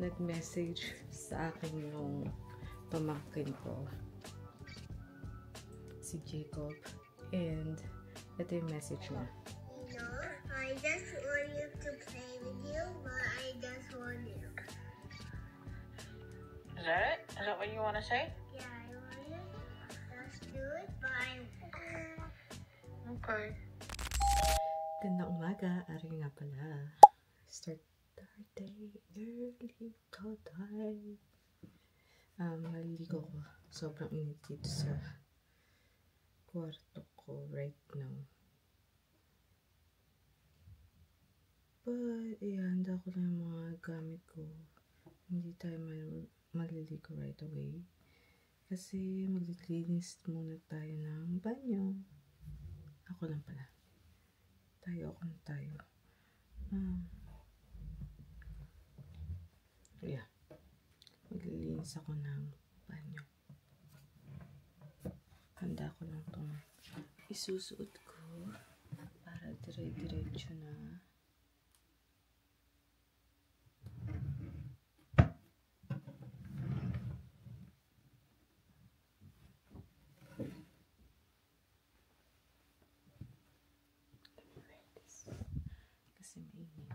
nag-message sa akin yung pamangkin ko, si Jacob, and ito yung message niya. No, I just want you to play with you, but I just want you. Is that it? Is that what you want to say? Yeah, I want you. Just do it, but I Okay. Gandang umaga, ari nga pala. Start our day early, tatay. Maliligo ko. Sobrang init dito sa kwarto ko right now. But, ihanda ko lang yung mga gamit ko. Hindi tayo maliligo right away. Kasi maglilinis muna tayo ng banyo. Ako lang pala. Tayo. Yeah. Maglilinis ako ng banyo. Handa ko lang itong isusuot ko para dire-diretso na. Kasi mainit.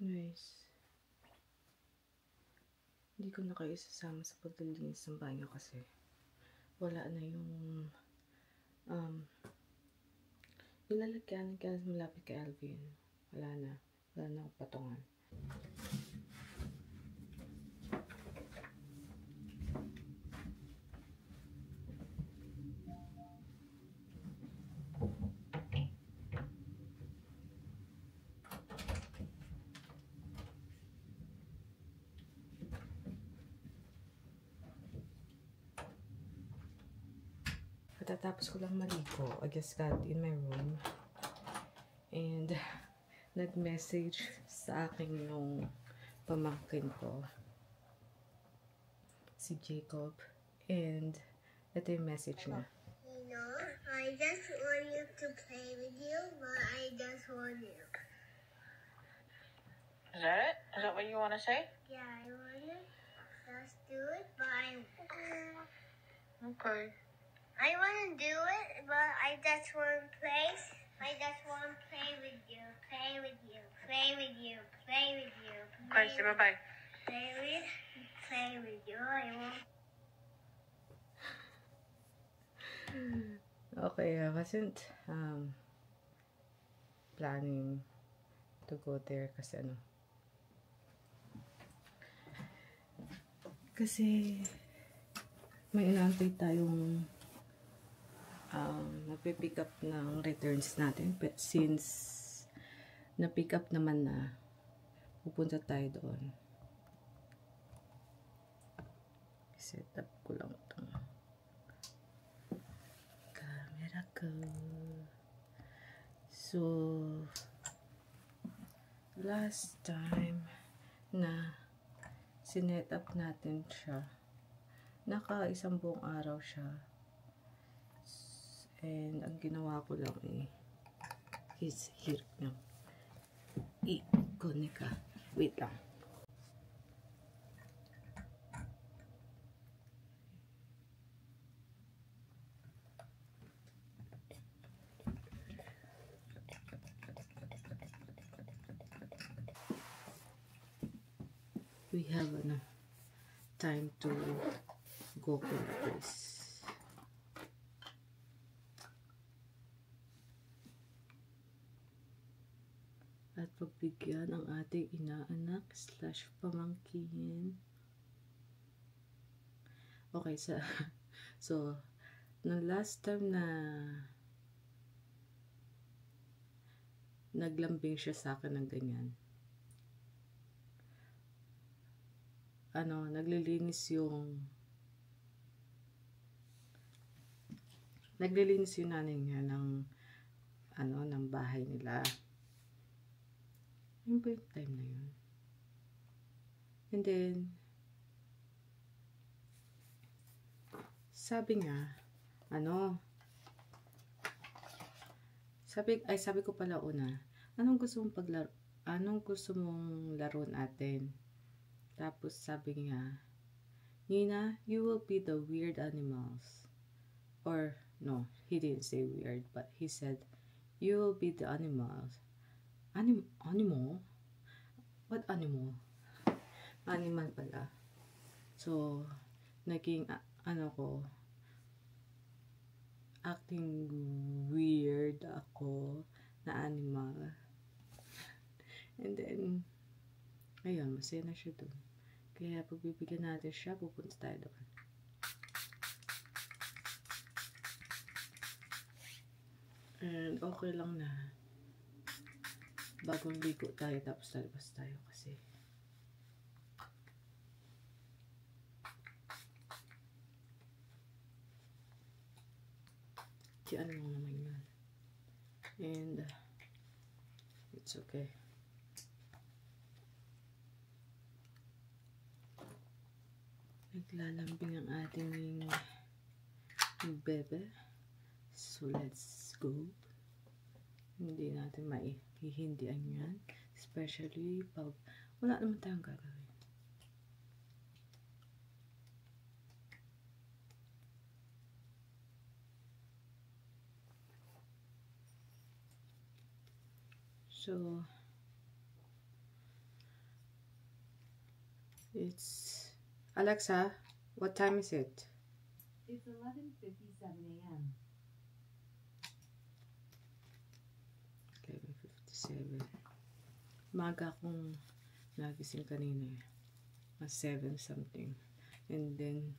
Anyways, hindi ko na kayo sasama sa paglilinis ng banyo kasi wala na yung nilalagyan kaya malapit kay Alvin. Wala na akong patungan. Katatapos ko lang maligo, I just got in my room and nag-message sa akin yung pamangkin ko, si Jacob, and ito yung message niya. No, I just want you to play with you, but I just want you. Is that it? Is that what you want to say? Yeah, I want you. Just do it, but I Okay. I want to do it, but I just want to play. I just want to play with you. Play with you. Play with you. Play with you. Okay, say bye-bye. Play with you. I want. Okay, I wasn't planning to go there kasi may inaantay tayong magpipick up ng returns natin, but since na-pick up naman na, pupunta tayo doon. Set up ko lang itong camera ko. So last time na sinet up natin siya, naka-isang buong araw siya. And ang ginawa ko lang is here na i-connect ka. Wait lang. We have time to go for the place. At pagbigyan ang ating inaanak / pamangkin. Okay, so nung last time na naglambing siya sa akin ng ganyan, naglilinis yung nanay niya ng ng bahay nila. Yun ba yung time na yun? And then, sabi nga, sabi ko pala una, anong gusto mong laruan natin? Tapos sabi niya, Nina, you will be the weird animals. Or, no, he didn't say weird, but he said, you will be the animals. Animal? What animal? Animal pala. So, naging, acting weird ako na animal. And then, ayun, masaya na siya dun. Kaya pagbibigyan natin siya, pupunta tayo doon. And okay lang na bagong ligo tayo tapos lalabas tayo kasi ano lang naman yun. And it's okay. Naglalambing ang ating bebe. So let's go. Hindi natin maihihindihan yan. Especially pag wala naman tayong gagawin. So, it's... Alexa, what time is it? It's 11:57 a.m. 11:57. Maga akong nagising kanina eh. 7 something. And then,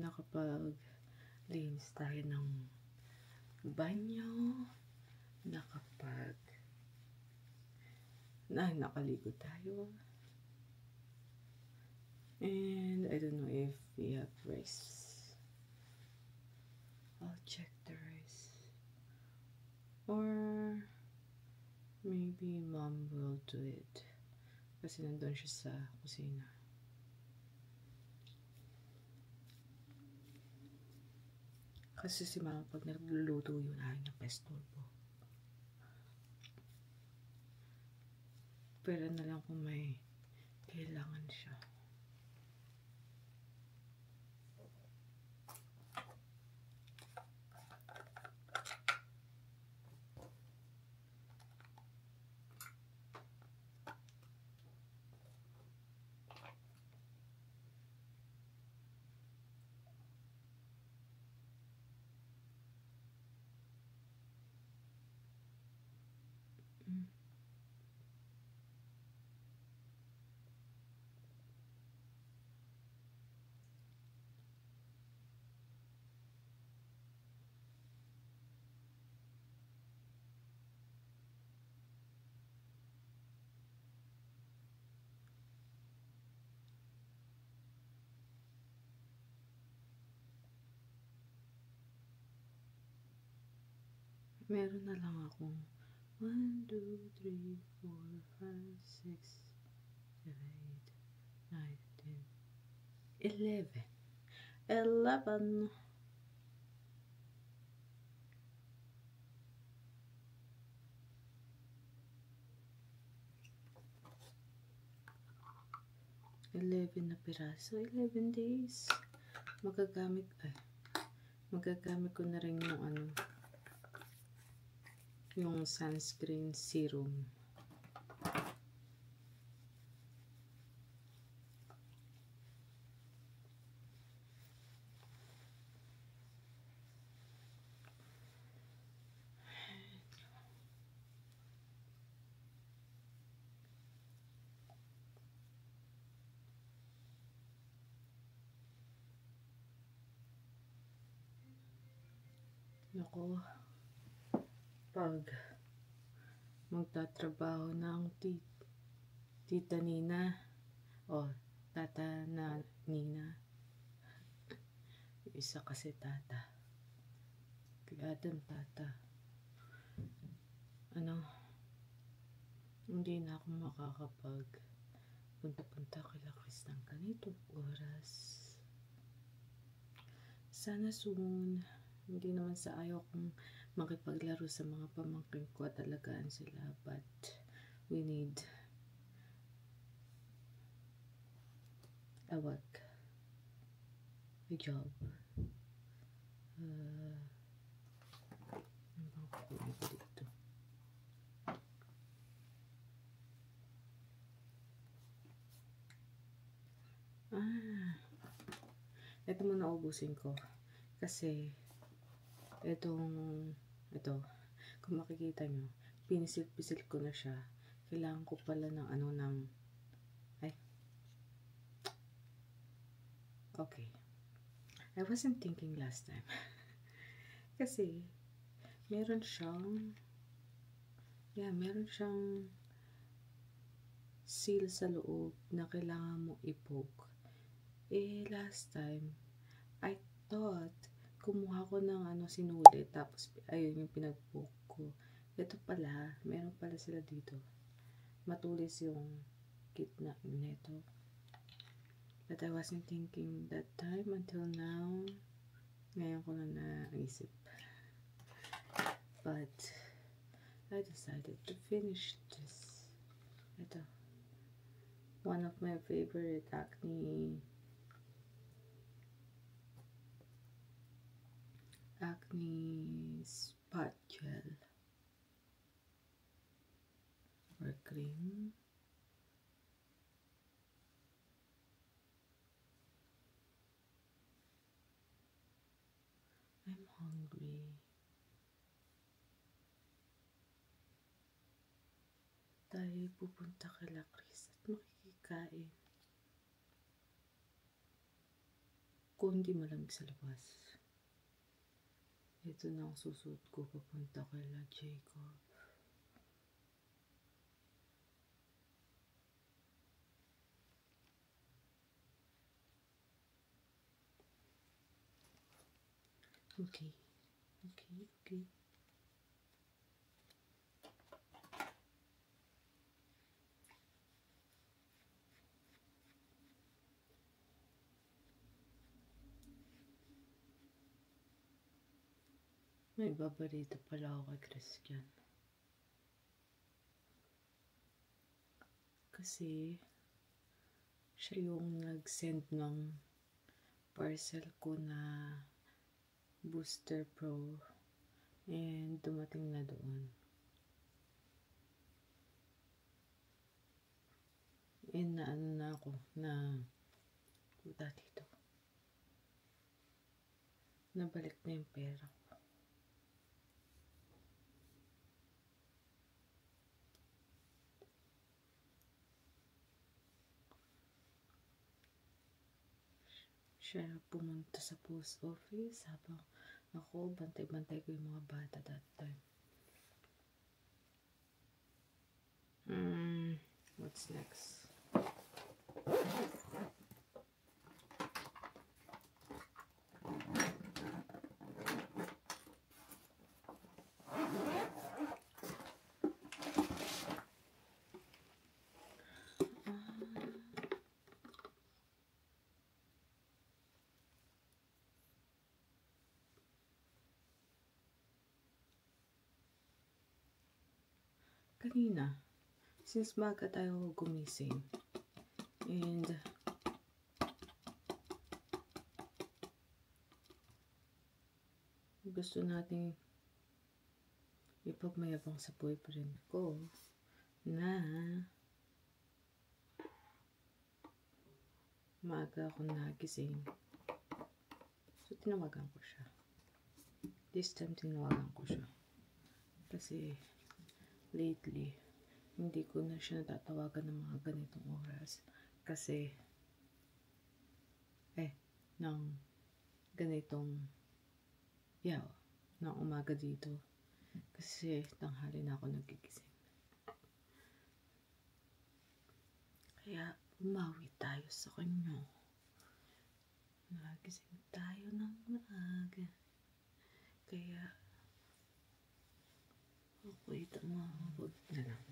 nakapag-linis tayo ng banyo. Nakaligo tayo. And I don't know if we have rice. I'll check the rice. Or maybe mom will do it. Kasi nandun siya sa kusina. Kasi si mama pag nagluluto yun, ayaw niya pestorbo. Pero na lang kung may kailangan siya. Meron na lang akong 1, 2, 3, 4, 5, 6, 7, 8, 9, 10, 11. 11 na piraso, 11 days. Magagamit ko na rin yung sunscreen serum. Ako, pag magtatrabaho ng tita Nina o tata na Nina. Yung isa kasi Tata. Kaya Adam Tata. Hindi na ako makakapag punta-punta kila Chris ng ganitong oras. Sana soon. Hindi naman sa ayaw kong makipaglaro sa mga pamangkin ko at alagaan sila, but we need a work, a job. Ano bang kukunin ko dito? Ito muna ubusin ko kasi ito, kung makikita nyo, pinisil-pisil ko na siya. Kailangan ko pala ng okay. I wasn't thinking last time. Kasi, meron siyang seal sa loob na kailangan mo i-poke. Last time, I thought, kumuha ko ng sinuli, tapos ayun yung pinag-poke ko. Ito pala, meron pala sila dito. Matulis yung gitna nito. But I wasn't thinking that time until now. Ngayon ko lang naisip. But I decided to finish this. Ito. One of my favorite acne spot gel or cream. I'm hungry. Tayo pupunta kila Chris at makikikain. Kung hindi malamig sa labas. Ito na ang susuot ko papunta kila Jacob. Okay. May babarito pala ako kay Christian. Kasi, siya yung nag-send ng parcel ko na Booster Pro. And dumating na doon. And na ako na punta dito. Nabalik na yung pera ko. Siya pumunta sa post office habang ako bantay-bantay ko yung mga bata that time. What's next? Kanina, since maaga tayo gumising, and gusto nating ipagmayabang sa boyfriend ko na maaga ako nagising. So, tinawagan ko siya. This time, tinawagan ko siya. Kasi, lately, hindi ko na siya natatawagan ng mga ganitong oras. Kasi, ng ganitong, ng umaga dito. Kasi, tanghali na ako nagigising. Kaya, umawi tayo sa kanya. Nagising tayo ng maaga. Kaya, okay, tumawag na lang.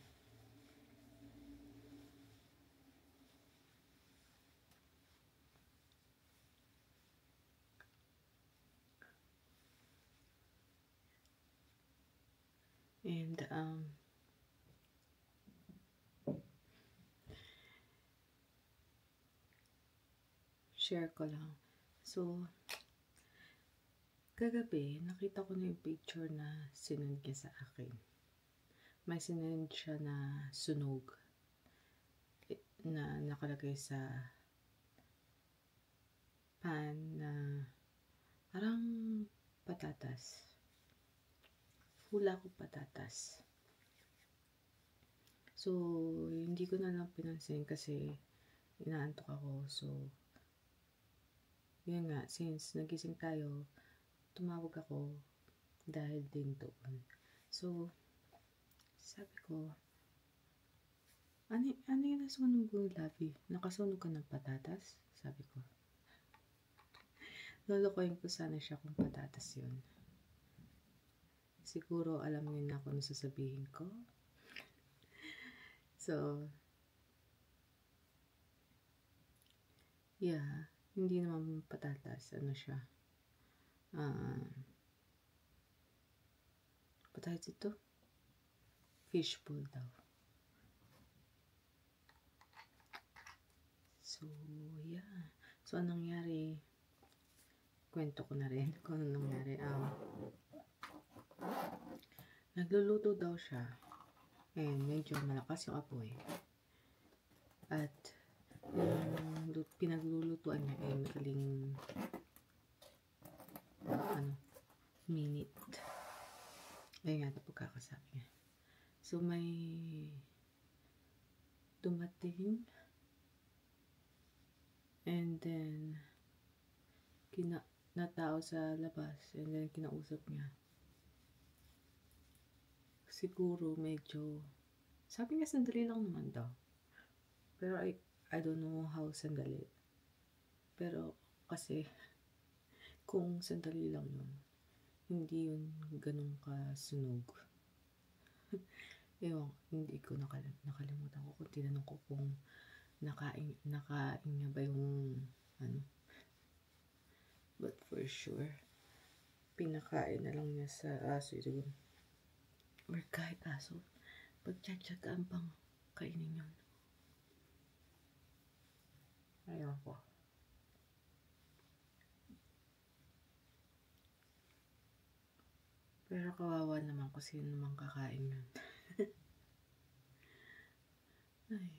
And, share ko lang. So, kagabi, nakita ko na yung picture na sinend niya sa akin. May sinend siya na sunog na nakalagay sa pan na parang patatas. Hula ko patatas. So, hindi ko na lang pinansin kasi inaantok ako. So, yun nga, since nagising tayo, tumawag ako dahil din doon. So, sabi ko, ano yung nasunog ko, Labi? Nakasunog ka ng patatas? Sabi ko. Lolokohin ko sana siya kung patatas yun. Siguro alam niyo na kung ano sasabihin ko. So, yeah, hindi naman patatas. Ano siya? Patatas ito? Fishbowl daw. So, yeah. So, anong nangyari? Kwento ko na rin kung anong nangyari. Nagluluto daw siya. And medyo malakas yung apoy. At yung pinaglulutuan niya ay madaling minute. Ayun nga ito pagkakasabi niya. So may dumating and then natao sa labas and then kinausap niya. Siguro medyo sabi niya sandali lang naman daw. Pero I don't know how sandali. Pero kasi kung sandali lang yun, hindi yun ganun kasunog. Ewan, hindi ko nakalimutan ko kung tinanong ko kung nakain niya ba yung but for sure pinakain na lang niya sa aso yun or kahit aso pagtsatsagaan pang kainin yun. Ayaw ko. Pero kawawa naman kung sino naman kakain yun. Ay.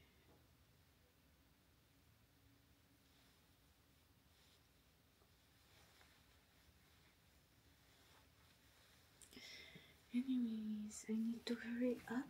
Anyways, I need to hurry up.